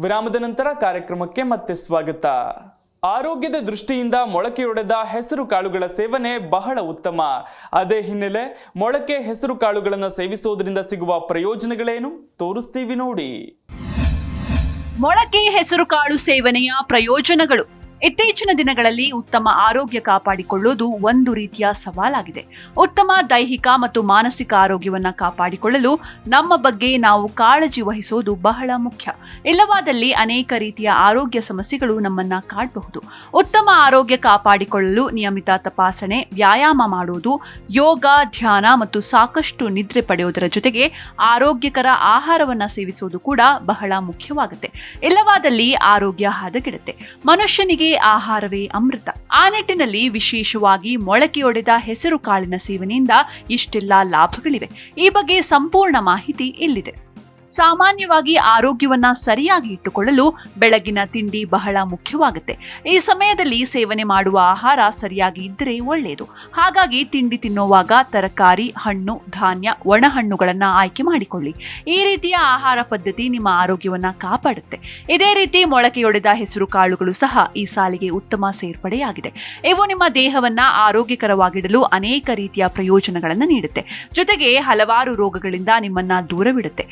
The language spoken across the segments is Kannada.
ವಿರಾಮದ ನಂತರ ಕಾರ್ಯಕ್ರಮಕ್ಕೆ ಮತ್ತೆ ಸ್ವಾಗತ. ಆರೋಗ್ಯದ ದೃಷ್ಟಿಯಿಂದ ಮೊಳಕೆಯೊಡೆದ ಹೆಸರು ಕಾಳುಗಳ ಸೇವನೆ ಬಹಳ ಉತ್ತಮ. ಅದೇ ಹಿನ್ನೆಲೆ ಮೊಳಕೆ ಹೆಸರು ಕಾಳುಗಳನ್ನು ಸೇವಿಸೋದ್ರಿಂದ ಸಿಗುವ ಪ್ರಯೋಜನಗಳೇನು ತೋರಿಸ್ತೀವಿ ನೋಡಿ. ಮೊಳಕೆ ಹೆಸರು ಕಾಳು ಸೇವನೆಯ ಪ್ರಯೋಜನಗಳು. ಇತ್ತೀಚಿನ ದಿನಗಳಲ್ಲಿ ಉತ್ತಮ ಆರೋಗ್ಯ ಕಾಪಾಡಿಕೊಳ್ಳುವುದು ಒಂದು ರೀತಿಯ ಸವಾಲಾಗಿದೆ. ಉತ್ತಮ ದೈಹಿಕ ಮತ್ತು ಮಾನಸಿಕ ಆರೋಗ್ಯವನ್ನು ಕಾಪಾಡಿಕೊಳ್ಳಲು ನಮ್ಮ ಬಗ್ಗೆ ನಾವು ಕಾಳಜಿ ವಹಿಸೋದು ಬಹಳ ಮುಖ್ಯ. ಇಲ್ಲವಾದಲ್ಲಿ ಅನೇಕ ರೀತಿಯ ಆರೋಗ್ಯ ಸಮಸ್ಯೆಗಳು ನಮ್ಮನ್ನ ಕಾಡಬಹುದು. ಉತ್ತಮ ಆರೋಗ್ಯ ಕಾಪಾಡಿಕೊಳ್ಳಲು ನಿಯಮಿತ ತಪಾಸಣೆ, ವ್ಯಾಯಾಮ ಮಾಡುವುದು, ಯೋಗ, ಧ್ಯಾನ ಮತ್ತು ಸಾಕಷ್ಟು ನಿದ್ರೆ ಪಡೆಯುವುದರ ಜೊತೆಗೆ ಆರೋಗ್ಯಕರ ಆಹಾರವನ್ನ ಸೇವಿಸುವುದು ಕೂಡ ಬಹಳ ಮುಖ್ಯವಾಗುತ್ತೆ. ಇಲ್ಲವಾದಲ್ಲಿ ಆರೋಗ್ಯ ಹದಗೆಡುತ್ತೆ. ಮನುಷ್ಯನಿಗೆ ಆಹಾರವೇ ಅಮೃತ. ಆ ನಿಟ್ಟಿನಲ್ಲಿ ವಿಶೇಷವಾಗಿ ಮೊಳಕೆಯೊಡೆದ ಹೆಸರು ಕಾಳಿನ ಸೇವನೆಯಿಂದ ಇಷ್ಟೆಲ್ಲ ಲಾಭಗಳಿವೆ. ಈ ಬಗ್ಗೆ ಸಂಪೂರ್ಣ ಮಾಹಿತಿ ಇಲ್ಲಿದೆ. ಸಾಮಾನ್ಯವಾಗಿ ಆರೋಗ್ಯವನ್ನ ಸರಿಯಾಗಿ ಇಟ್ಟುಕೊಳ್ಳಲು ಬೆಳಗಿನ ತಿಂಡಿ ಬಹಳ ಮುಖ್ಯವಾಗುತ್ತೆ. ಈ ಸಮಯದಲ್ಲಿ ಸೇವನೆ ಮಾಡುವ ಆಹಾರ ಸರಿಯಾಗಿ ಇದ್ದರೆ ಒಳ್ಳೆಯದು. ಹಾಗಾಗಿ ತಿಂಡಿ ತಿನ್ನುವಾಗ ತರಕಾರಿ, ಹಣ್ಣು, ಧಾನ್ಯ, ಒಣಹಣ್ಣುಗಳನ್ನ ಆಯ್ಕೆ ಮಾಡಿಕೊಳ್ಳಿ. ಈ ರೀತಿಯ ಆಹಾರ ಪದ್ಧತಿ ನಿಮ್ಮ ಆರೋಗ್ಯವನ್ನ ಕಾಪಾಡುತ್ತೆ. ಇದೇ ರೀತಿ ಮೊಳಕೆಯೊಡೆದ ಹೆಸರು ಕಾಳುಗಳು ಸಹ ಈ ಸಾಲಿಗೆ ಉತ್ತಮ ಸೇರ್ಪಡೆಯಾಗಿದೆ. ಇವು ನಿಮ್ಮ ದೇಹವನ್ನ ಆರೋಗ್ಯಕರವಾಗಿಡಲು ಅನೇಕ ರೀತಿಯ ಪ್ರಯೋಜನಗಳನ್ನು ನೀಡುತ್ತೆ. ಜೊತೆಗೆ ಹಲವಾರು ರೋಗಗಳಿಂದ ನಿಮ್ಮನ್ನ ದೂರವಿಡುತ್ತೆ.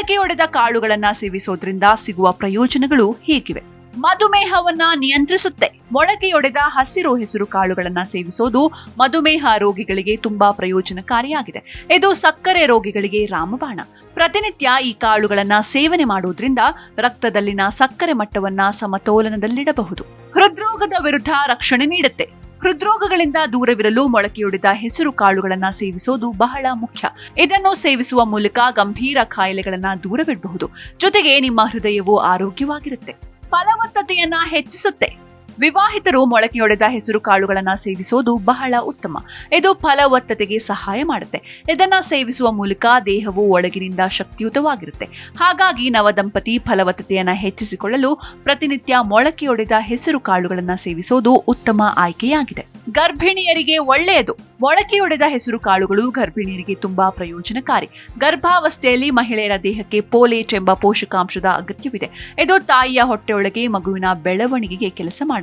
ಮೊಳಕೆಯೊಡೆದ ಕಾಳುಗಳನ್ನ ಸೇವಿಸೋದ್ರಿಂದ ಸಿಗುವ ಪ್ರಯೋಜನಗಳು ಹೀಗಿವೆ. ಮಧುಮೇಹವನ್ನ ನಿಯಂತ್ರಿಸುತ್ತೆ. ಮೊಳಕೆಯೊಡೆದ ಹಸಿರು ಹೆಸರು ಕಾಳುಗಳನ್ನ ಸೇವಿಸೋದು ಮಧುಮೇಹ ರೋಗಿಗಳಿಗೆ ತುಂಬಾ ಪ್ರಯೋಜನಕಾರಿಯಾಗಿದೆ. ಇದು ಸಕ್ಕರೆ ರೋಗಿಗಳಿಗೆ ರಾಮಬಾಣ. ಪ್ರತಿನಿತ್ಯ ಈ ಕಾಳುಗಳನ್ನ ಸೇವನೆ ಮಾಡುವುದರಿಂದ ರಕ್ತದಲ್ಲಿನ ಸಕ್ಕರೆ ಮಟ್ಟವನ್ನ ಸಮತೋಲನದಲ್ಲಿಡಬಹುದು. ಹೃದ್ರೋಗದ ವಿರುದ್ಧ ರಕ್ಷಣೆ ನೀಡುತ್ತೆ. ಹೃದ್ರೋಗಗಳಿಂದ ದೂರವಿರಲು ಮೊಳಕೆಯೊಡೆದ ಹೆಸರು ಕಾಳುಗಳನ್ನ ಸೇವಿಸೋದು ಬಹಳ ಮುಖ್ಯ. ಇದನ್ನು ಸೇವಿಸುವ ಮೂಲಕ ಗಂಭೀರ ಕಾಯಿಲೆಗಳನ್ನ ದೂರವಿಡಬಹುದು. ಜೊತೆಗೆ ನಿಮ್ಮ ಹೃದಯವು ಆರೋಗ್ಯವಾಗಿರುತ್ತೆ. ಫಲವತ್ತತೆಯನ್ನ ಹೆಚ್ಚಿಸುತ್ತೆ. ವಿವಾಹಿತರು ಮೊಳಕೆಯೊಡೆದ ಹೆಸರು ಕಾಳುಗಳನ್ನ ಸೇವಿಸೋದು ಬಹಳ ಉತ್ತಮ. ಇದು ಫಲವತ್ತತೆಗೆ ಸಹಾಯ ಮಾಡುತ್ತೆ. ಇದನ್ನ ಸೇವಿಸುವ ಮೂಲಕ ದೇಹವು ಒಳಗಿನಿಂದ ಶಕ್ತಿಯುತವಾಗಿರುತ್ತೆ. ಹಾಗಾಗಿ ನವದಂಪತಿ ಫಲವತ್ತತೆಯನ್ನ ಹೆಚ್ಚಿಸಿಕೊಳ್ಳಲು ಪ್ರತಿನಿತ್ಯ ಮೊಳಕೆಯೊಡೆದ ಹೆಸರು ಕಾಳುಗಳನ್ನ ಸೇವಿಸೋದು ಉತ್ತಮ ಆಯ್ಕೆಯಾಗಿದೆ. ಗರ್ಭಿಣಿಯರಿಗೆ ಒಳ್ಳೆಯದು. ಮೊಳಕೆಯೊಡೆದ ಹೆಸರು ಕಾಳುಗಳು ಗರ್ಭಿಣಿಯರಿಗೆ ತುಂಬಾ ಪ್ರಯೋಜನಕಾರಿ. ಗರ್ಭಾವಸ್ಥೆಯಲ್ಲಿ ಮಹಿಳೆಯರ ದೇಹಕ್ಕೆ ಪೋಲೇಟ್ ಎಂಬ ಪೋಷಕಾಂಶದ ಅಗತ್ಯವಿದೆ. ಇದು ತಾಯಿಯ ಹೊಟ್ಟೆಯೊಳಗೆ ಮಗುವಿನ ಬೆಳವಣಿಗೆಗೆ ಕೆಲಸ ಮಾಡುತ್ತೆ.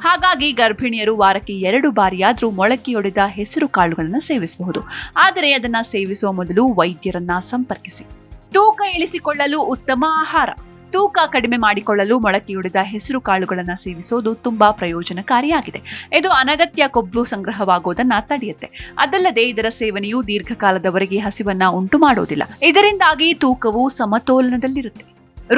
ಹಾಗಾಗಿ ಗರ್ಭಿಣಿಯರು ವಾರಕ್ಕೆ 2 ಬಾರಿಯಾದ್ರೂ ಮೊಳಕೆಯೊಡೆದ ಹೆಸರು ಕಾಳುಗಳನ್ನು ಸೇವಿಸಬಹುದು. ಆದರೆ ಅದನ್ನ ಸೇವಿಸುವ ಮೊದಲು ವೈದ್ಯರನ್ನ ಸಂಪರ್ಕಿಸಿ. ತೂಕ ಇಳಿಸಿಕೊಳ್ಳಲು ಉತ್ತಮ ಆಹಾರ. ತೂಕ ಕಡಿಮೆ ಮಾಡಿಕೊಳ್ಳಲು ಮೊಳಕೆಯೊಡೆದ ಹೆಸರು ಕಾಳುಗಳನ್ನು ಸೇವಿಸೋದು ತುಂಬಾ ಪ್ರಯೋಜನಕಾರಿಯಾಗಿದೆ. ಇದು ಅನಗತ್ಯ ಕೊಬ್ಬು ಸಂಗ್ರಹವಾಗುವುದನ್ನ ತಡೆಯುತ್ತೆ. ಅದಲ್ಲದೆ ಇದರ ಸೇವನೆಯು ದೀರ್ಘಕಾಲದವರೆಗೆ ಹಸಿವನ್ನ ಉಂಟು ಮಾಡೋದಿಲ್ಲ. ಇದರಿಂದಾಗಿ ತೂಕವು ಸಮತೋಲನದಲ್ಲಿರುತ್ತೆ.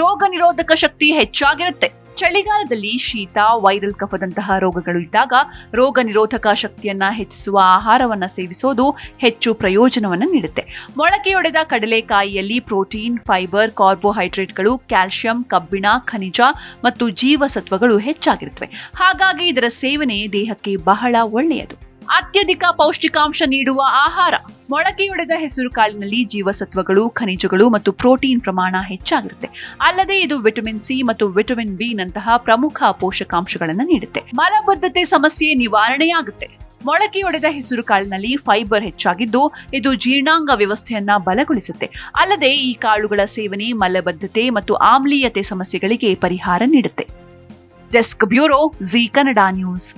ರೋಗ ನಿರೋಧಕ ಶಕ್ತಿ ಹೆಚ್ಚಾಗಿರುತ್ತೆ. ಚಳಿಗಾಲದಲ್ಲಿ ಶೀತ, ವೈರಲ್ ಕಫದಂತಹ ರೋಗಗಳು ಇದ್ದಾಗ ರೋಗ ನಿರೋಧಕ ಶಕ್ತಿಯನ್ನ ಹೆಚ್ಚಿಸುವ ಆಹಾರವನ್ನ ಸೇವಿಸೋದು ಹೆಚ್ಚು ಪ್ರಯೋಜನವನ್ನು ನೀಡುತ್ತೆ. ಮೊಳಕೆಯೊಡೆದ ಕಡಲೆಕಾಯಿಯಲ್ಲಿ ಪ್ರೋಟೀನ್, ಫೈಬರ್, ಕಾರ್ಬೋಹೈಡ್ರೇಟ್ಗಳು, ಕ್ಯಾಲ್ಸಿಯಂ, ಕಬ್ಬಿಣ, ಖನಿಜ ಮತ್ತು ಜೀವಸತ್ವಗಳು ಹೆಚ್ಚಾಗಿರುತ್ತವೆ. ಹಾಗಾಗಿ ಇದರ ಸೇವನೆ ದೇಹಕ್ಕೆ ಬಹಳ ಒಳ್ಳೆಯದು. ಅತ್ಯಧಿಕ ಪೌಷ್ಟಿಕಾಂಶ ನೀಡುವ ಆಹಾರ. ಮೊಳಕೆಯೊಡೆದ ಹೆಸರು ಕಾಳಿನಲ್ಲಿ ಜೀವಸತ್ವಗಳು, ಖನಿಜಗಳು ಮತ್ತು ಪ್ರೋಟೀನ್ ಪ್ರಮಾಣ ಹೆಚ್ಚಾಗಿರುತ್ತೆ. ಅಲ್ಲದೆ ಇದು ವಿಟಮಿನ್ ಸಿ ಮತ್ತು ವಿಟಮಿನ್ ಬಿ ನಂತಹ ಪ್ರಮುಖ ಪೋಷಕಾಂಶಗಳನ್ನು ನೀಡುತ್ತೆ. ಮಲಬದ್ಧತೆ ಸಮಸ್ಯೆ ನಿವಾರಣೆಯಾಗುತ್ತೆ. ಮೊಳಕೆಯೊಡೆದ ಹೆಸರು ಕಾಳಿನಲ್ಲಿ ಫೈಬರ್ ಹೆಚ್ಚಾಗಿದ್ದು ಇದು ಜೀರ್ಣಾಂಗ ವ್ಯವಸ್ಥೆಯನ್ನ ಬಲಗೊಳಿಸುತ್ತೆ. ಅಲ್ಲದೆ ಈ ಕಾಳುಗಳ ಸೇವನೆ ಮಲಬದ್ಧತೆ ಮತ್ತು ಆಮ್ಲೀಯತೆ ಸಮಸ್ಯೆಗಳಿಗೆ ಪರಿಹಾರ ನೀಡುತ್ತೆ. Desk bureau, G Kannada news.